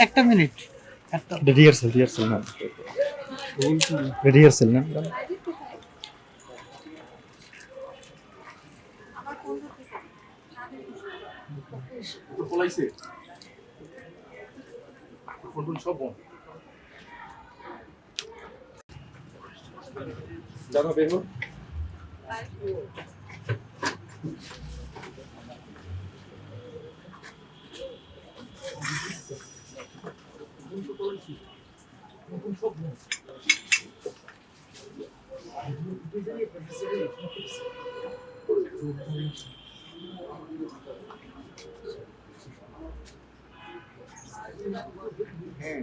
একটা minute. Rehearsal না, rehearsal না। পলাইছে ফোন সব বন্ধ। জানো বের হো। হ্যাঁ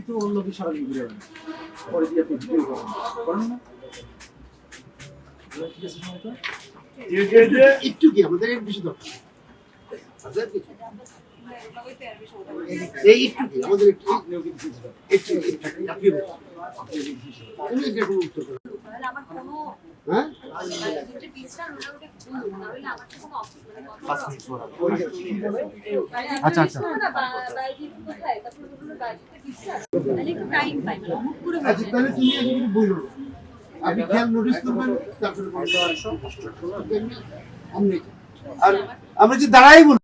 তো অন্য কি সারাদিন ঘুরে বেড়ান পরে দিয়ে আপনি ভিডিও করেন না? ঠিক আছে সময় একটু কি আমাদের এর বেশি দরকার হাজার কিছু এই একটু কি আমাদের একটু একটু আপনি আমি এটা কোনো উত্তর করেন হ্যাঁ আচ্ছা আচ্ছা আচ্ছা তাহলে তুমি আগে কিছু বলো আপনি খেয়াল নোটিস করবেন তারপরে আর আমরা যে দাঁড়াই বল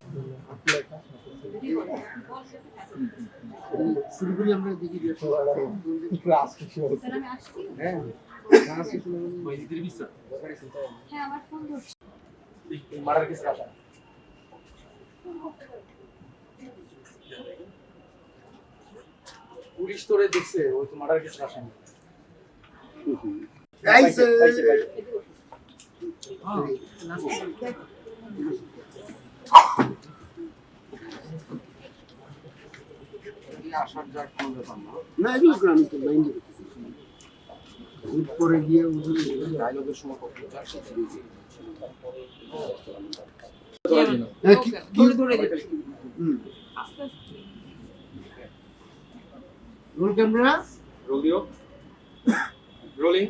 শুরু করি আমরা দেখি হ্যাঁ মারার কিছু আসা পুলিশ তোরে দেখছে ওই তো মারার কিছু আসা আসার যার কোনো ব্যাপার না এগুলো আমি তো মাইন্ড পরে গিয়ে ডায়লগের সময় করতে রোল ক্যামেরা রোলিও রোলিং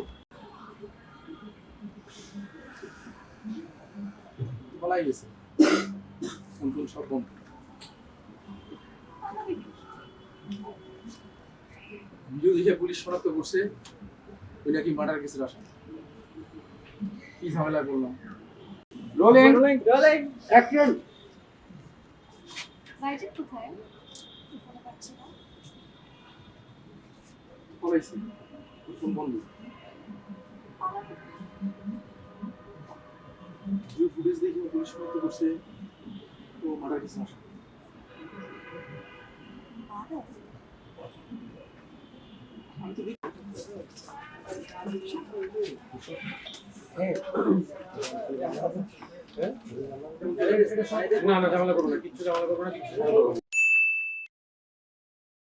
বলাই গেছে কোন সব বন্ধ ভিডিও দেখে পুলিশ শনাক্ত করছে ওই নাকি মার্ডার কেসের আসামি কি ঝামেলা করলাম রোলিং রোলিং রোলিং অ্যাকশন বাইরে কোথায় বলাইছে ফোন বন্ধ যে ফুটেজ দেখে পুলিশ শনাক্ত করছে ও মার্ডার কেসের আসামি না ঝামেলা করবো না কিচ্ছু ঝামেলা করবো না কিচ্ছু